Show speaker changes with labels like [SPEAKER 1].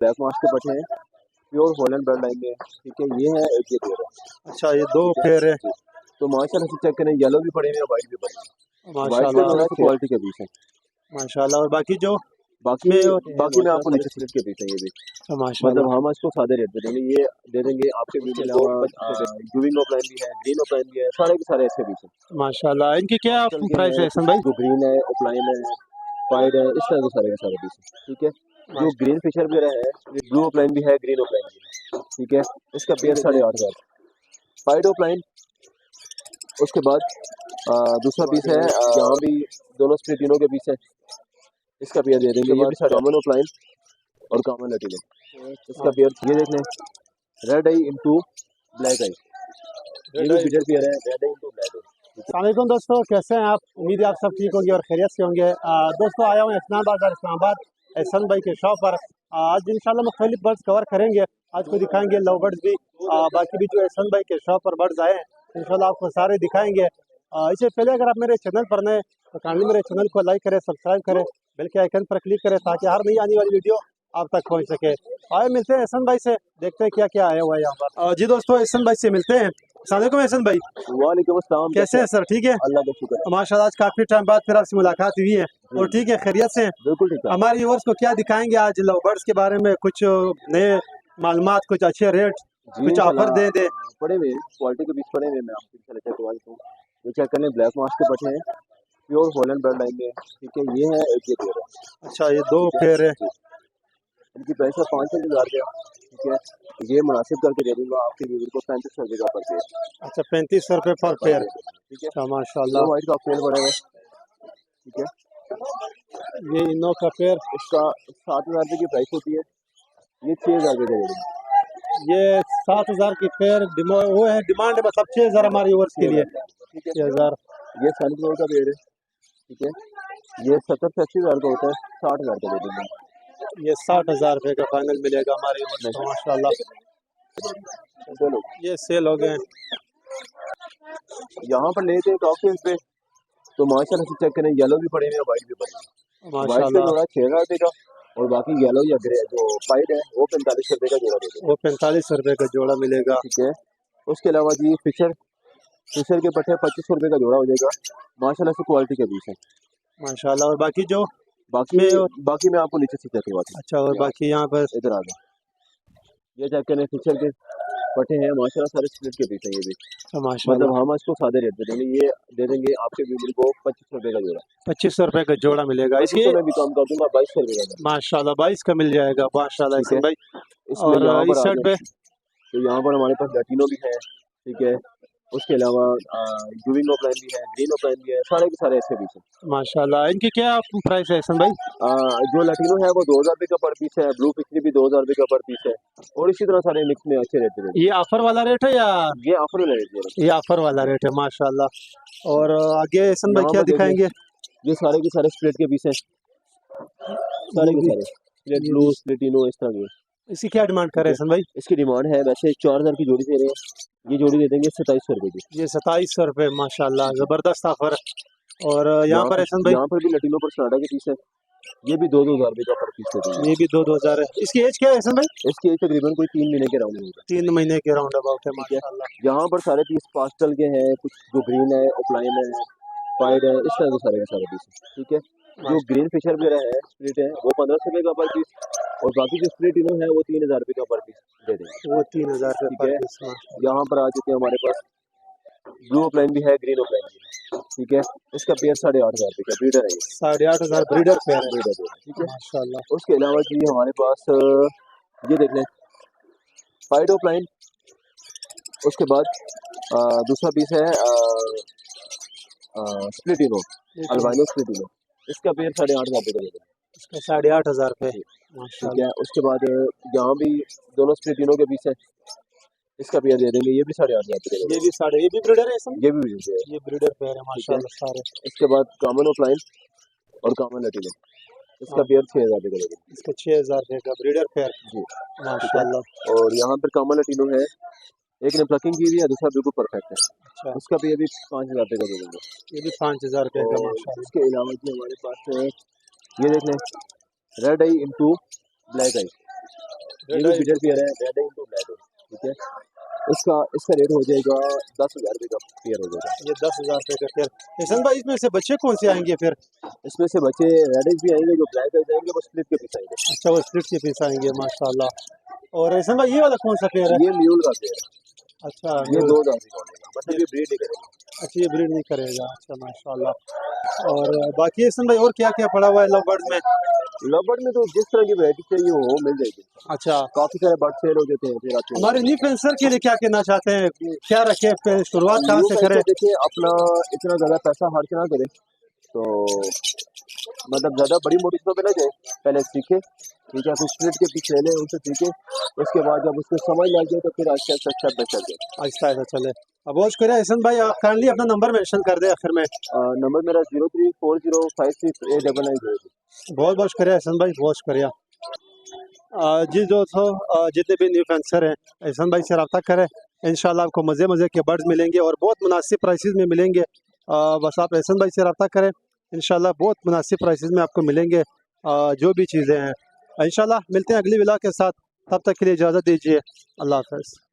[SPEAKER 1] Black Marsh के पट्टे हैं, प्योर हॉलैंड ब्लड लाइन में। ठीक है, ये है एक, ये पेयर है।
[SPEAKER 2] अच्छा, ये दो पेयर है।
[SPEAKER 1] तो माशाल्लाह से चेक करें, येलो भी पड़े हुए हैं, वाइट भी पड़े हैं। वाइट
[SPEAKER 2] माशाल्लाह
[SPEAKER 1] थोड़ा सा क्वालिटी के पीस है
[SPEAKER 2] माशाल्लाह। और बाकी जो
[SPEAKER 1] बाकी
[SPEAKER 2] में
[SPEAKER 1] बाकी मैं आपको नीचे स्प्लिट के पीस है ये भी,
[SPEAKER 2] माशाल्लाह
[SPEAKER 1] मतलब हम इसको सादे रेट पे देंगे। ये दे देंगे आपके भी। यूविंग ऑफलाइन भी है, ग्रीन ऑफलाइन भी है, सारे के सारे ऐसे पीस है
[SPEAKER 2] माशाल्लाह। इनकी क्या प्राइस है हसन भाई?
[SPEAKER 1] जो ग्रीन है, ऑफलाइन है, वाइट है, इस तरह के सारे पीस है। ठीक है, जो ग्रीन फिशर वगैरह है, ये ब्लू ऑफलाइन भी है, ग्रीन ऑफलाइन भी है। ठीक है, इसका पेयर 8,500 वाइट ऑफलाइन। उसके बाद दूसरा पीस है, यहाँ भी दोनों स्प्लिटिनो के पीस है, इसका पेयर दे देंगे। ये भी कॉमन ऑफलाइन और कॉमन लैटिनो, इसका पेयर ये देख लें, रेड आई इंटू ब्लैक आई, ये भी बिडर पेयर है, रेड आई इंटू ब्लैक आई।
[SPEAKER 2] अस्सलामुअलैकुम दोस्तों, कैसे हैं आप? उम्मीद है आप सब ठीक होंगे और खैरियत से होंगे। दोस्तों, आया हूँ एहसान बाजार इस्लामाबाद एहसन भाई के शॉप पर। आज इंशाल्लाह मुख्तलिफ बर्ड्स कवर करेंगे। आज को दिखाएंगे लव बर्ड्स भी, बाकी भी जो एहसन भाई के शॉप पर बर्ड्स आए हैं इंशाल्लाह आपको सारे दिखाएंगे। इससे पहले अगर आप मेरे चैनल पर नए तो काइंडली मेरे चैनल को लाइक करें, सब्सक्राइब करें, बेल के आइकन पर क्लिक करें ताकि हर नई आने वाली वीडियो आप तक पहुंच सके। आए मिलते हैं एहसन भाई से, देखते हैं क्या क्या आया हुआ है यहाँ पर। जी दोस्तों, एहसन भाई से मिलते हैं। अस्सलामुअलैकुम एहसन भाई।
[SPEAKER 1] वालेकुम अस्सलाम,
[SPEAKER 2] कैसे हैं सर? ठीक है,
[SPEAKER 1] अल्लाह का शुक्र है।
[SPEAKER 2] माशाल्लाह। आज काफी टाइम बाद फिर आपसे मुलाकात हुई है और ठीक है, खैरियत से हैं?
[SPEAKER 1] बिल्कुल ठीक है।
[SPEAKER 2] हमारे व्यूअर्स को क्या दिखाएंगे आज लव बर्ड्स के बारे में? कुछ नए मालूमात, कुछ अच्छे रेट, कुछ ऑफर दे दे।
[SPEAKER 1] पड़े हुए क्वालिटी के बीच पड़े हुए, मैं आपको चले करवा देता हूँ। ये चेक करने ब्लैक मार्श के पट्टे हैं, प्योर हॉलैंड ब्लड लाइन में। ठीक है, ये है एक, ये पेयर है।
[SPEAKER 2] अच्छा, ये दो पेयर है।
[SPEAKER 1] इनकी प्राइस है 5,000 रुपया। ठीक है, ये मुनासिब करके दे दूंगा आपके व्यूअर को 3500 रुपये का पर पेयर।
[SPEAKER 2] अच्छा, 3500 रुपये पर पेयर।
[SPEAKER 1] ठीक है,
[SPEAKER 2] अच्छा माशाल्लाह।
[SPEAKER 1] वाइट का पेयर पड़े हुए। ठीक है,
[SPEAKER 2] ये इनो का पेयर,
[SPEAKER 1] इसका 7,000 रुपये की प्राइस होती है, ये 6,000 रुपये का दे दूंगा।
[SPEAKER 2] ये 7,000 की पेयर वो है, डिमांड है मतलब 6,000 हमारे व्यूअर्स के लिए।
[SPEAKER 1] ठीक है,
[SPEAKER 2] 6,000।
[SPEAKER 1] ये सनफ्लावर का पेड़ है। ठीक है, ये 70 से 80,000 का होता है, 60,000 का दे देंगे।
[SPEAKER 2] ये 60,000 रुपये का फाइनल मिलेगा हमारे व्यूअर्स को माशाल्लाह।
[SPEAKER 1] चलो,
[SPEAKER 2] ये सेल हो गए।
[SPEAKER 1] यहाँ पर लेते हैं ऑप्शन पे तो माशाल्लाह से चेक करें, येलो भी पड़े हुए हैं, वाइट भी पड़े हैं। वाइट का जोड़ा 6,000 रुपये का और बाकी येलो या ग्रे जो वाइट है वो 45 रुपये का जोड़ा दे देंगे।
[SPEAKER 2] वो 45 रुपये का जोड़ा मिलेगा।
[SPEAKER 1] ठीक है, उसके अलावा जी फिशर के पट्टे 2500 रुपये का जोड़ा हो जाएगा। माशाल्लाह से क्वालिटी के बीच है
[SPEAKER 2] माशाल्लाह। और बाकी जो
[SPEAKER 1] बाकी मैं आपको नीचे से चेक करवाता हूँ।
[SPEAKER 2] अच्छा, और बाकी यहाँ पर
[SPEAKER 1] इधर आ गए, ये चेक करें, फिशर के पट्टे हैं, माशाल्लाह सारे स्प्लिट के पीस हैं ये भी। मतलब हम इसको सादे रेट पे देंगे, ये दे देंगे आपके व्यूअर को 2500 रुपये का जोड़ा।
[SPEAKER 2] 2500 रुपये का जोड़ा मिलेगा। इसके
[SPEAKER 1] मैं भी कम कर दूंगा, 2200 रुपये का
[SPEAKER 2] माशाल्लाह 22 का मिल जाएगा माशाल्लाह भाई।
[SPEAKER 1] और
[SPEAKER 2] इस साइड पे
[SPEAKER 1] तो यहाँ पर हमारे पास लैटिनो भी है। ठीक है, उसके अलावा यूविंग ऑफलाइन भी है, ग्रीन ऑफलाइन भी है, सारे के सारे ऐसे पीस हैं
[SPEAKER 2] माशाल्लाह। इनकी क्या प्राइस है हसन भाई?
[SPEAKER 1] जो लैटिनो है वो 2,000 रुपये का पर पीस है, ब्लू फिशरी भी 2,000 रुपये का पर पीस है, और इसी तरह सारे मिक्स में अच्छे रहते हैं।
[SPEAKER 2] ये ऑफर वाला रेट है या
[SPEAKER 1] ये ऑफर वाला रेट है?
[SPEAKER 2] ये ऑफर वाला रेट है माशाल्लाह। और आगे हसन भाई क्या दिखाएंगे?
[SPEAKER 1] ये सारे के सारे स्प्लिट के पीस हैं, सारे के सारे स्प्लिट, ब्लू, स्प्लिटिनो, इस तरह के।
[SPEAKER 2] इसकी क्या डिमांड कर रहे हैं हसन भाई?
[SPEAKER 1] इसकी डिमांड है वैसे 4,000 की जोड़ी दे रहे हैं, ये जोड़ी दे देंगे 2700 रुपये की।
[SPEAKER 2] ये 2700 रुपये माशाल्लाह, जबरदस्त ऑफर। और यहाँ पर हसन भाई,
[SPEAKER 1] यहाँ पर भी लैटिनो पर स्टार्टर के पीस है, ये भी 2,000 रुपये का पर पीस देते हैं।
[SPEAKER 2] ये भी 2,000 है। इसकी एज क्या है हसन भाई?
[SPEAKER 1] इसकी एज तकरीबन कोई 3 महीने के राउंड होगा।
[SPEAKER 2] 3 महीने के राउंड अबाउट है माशाल्लाह।
[SPEAKER 1] यहाँ पर सारे पीस पास्टल के हैं, कुछ जो ग्रीन है, ऑफलाइन है, वाइट है, इस तरह के सारे पीस है। ठीक है, जो ग्रीन फिशर वगैरह है, स्प्लिट है, वो 1500 रुपये का पर पीस, और बाकी जो स्प्लिट इनो है वो 3,000 रुपये का पर पीस दे देंगे।
[SPEAKER 2] वो 3,000 रुपये पर पीस।
[SPEAKER 1] यहाँ पर आ चुके हैं हमारे पास ब्लू ऑफलाइन भी है, ग्रीन ऑफलाइन भी है। ठीक है, इसका पेयर 8,500 रुपये का ब्रीडर है,
[SPEAKER 2] 8,500 ब्रीडर पेयर है।
[SPEAKER 1] ठीक है
[SPEAKER 2] माशाल्लाह।
[SPEAKER 1] उसके अलावा जी हमारे पास ये देख लें, वाइट ऑफलाइन। उसके बाद दूसरा पीस है स्प्लिटिनो, अल्बाइनो स्प्लिटिनो, इसका पेयर 8,500 रुपये का दे देंगे।
[SPEAKER 2] इसका 8,500 रुपये।
[SPEAKER 1] ठीक है, उसके बाद यहाँ भी दोनों स्प्लिटिनो के पीस है, इसका पेयर दे देंगे, ये भी 8,500 रुपये।
[SPEAKER 2] ये भी ब्रीडर है इसमें?
[SPEAKER 1] ये भी ब्रीडर है,
[SPEAKER 2] ये ब्रीडर पेयर है माशाल्लाह सारे।
[SPEAKER 1] इसके बाद कॉमन ऑफलाइन और कॉमन लैटिनो, इसका पेयर 6,000 रुपये का दे देंगे।
[SPEAKER 2] इसका 6,000 रुपये का ब्रीडर पेयर
[SPEAKER 1] जी
[SPEAKER 2] माशाल्लाह।
[SPEAKER 1] और यहाँ पर कॉमन लैटिनो है, एक ने प्लकिंग की हुई है, दूसरा बिल्कुल परफेक्ट है।
[SPEAKER 2] अच्छा,
[SPEAKER 1] उसका पेयर भी 5,000 रुपये का दे देंगे।
[SPEAKER 2] ये भी 5,000 रुपये का माशाल्लाह।
[SPEAKER 1] इसके अलावा जी हमारे पास ये देख लें, रेड आई इंटू ब्लैक आई, ये भी बिटर पेयर है, रेड है इनटू ब्लैक है, ठीक है। इसका रेट हो जाएगा 10,000 रुपये का पेयर हो जाएगा।
[SPEAKER 2] ये 10,000 रुपये का पेयर। एहसन भाई इसमें से बच्चे कौन से आएंगे फिर?
[SPEAKER 1] इसमें से बच्चे रेड भी आएंगे, जो ब्लैक आ जाएंगे वो स्प्लिट के पीस आएंगे।
[SPEAKER 2] अच्छा, वो स्प्लिट के पीस आएंगे, माशाल्लाह। और एहसन भाई ये वाला कौन सा पेयर है?
[SPEAKER 1] ये म्यूल का पेयर है,
[SPEAKER 2] अच्छा,
[SPEAKER 1] ये 2,000 का होगा, मतलब ये ब्रीड नहीं करेगा।
[SPEAKER 2] अच्छा, ये ब्रीड नहीं करेगा, अच्छा माशाल्लाह। और बाकी एहसन भाई और क्या क्या पड़ा हुआ है लव बर्ड में?
[SPEAKER 1] लवबर्ड में तो जिस तरह की वैरायटी चाहिए वो मिल जाएगी।
[SPEAKER 2] अच्छा,
[SPEAKER 1] काफी सारे बर्ड सेल हो जाते हैं फिर आते हैं।
[SPEAKER 2] हमारे न्यू फेंसर के लिए क्या कहना चाहते हैं, क्या रखे, फिर शुरुआत कहाँ से करें?
[SPEAKER 1] देखिए अपना इतना ज्यादा पैसा खर्च ना करे, तो मतलब ज्यादा बड़ी मोटी चीजों पे ना जाए, पहले सीखे, ठीक है, फिर स्प्लिट के पीछे ले उनसे सीखे, उसके बाद जब उसको समझ लग जाए तो फिर Aahista Aahista step by step जाए।
[SPEAKER 2] आहिस्ता आहिस्ता चले। अब बहुत शुक्रिया एहसन भाई, आप काइंडली अपना नंबर मेंशन कर दे आखिर में।
[SPEAKER 1] नंबर मेरा 0340568990।
[SPEAKER 2] बहुत बहुत शुक्रिया एहसन भाई, बहुत शुक्रिया। जी दोस्तों, जितने भी न्यू फेंसर हैं एहसन भाई से रब्ता करें, इंशाल्लाह आपको मज़े मज़े के बर्ड्स मिलेंगे और बहुत मुनासिब प्राइसेस में मिलेंगे। बस आप एहसन भाई से रब्ता करें, इंशाल्लाह बहुत मुनासिब प्राइसेस में आपको मिलेंगे जो भी चीज़ें हैं। इंशाल्लाह मिलते हैं अगली विला के साथ, तब तक के लिए इजाज़त दीजिए, अल्लाह हाफ़िज़।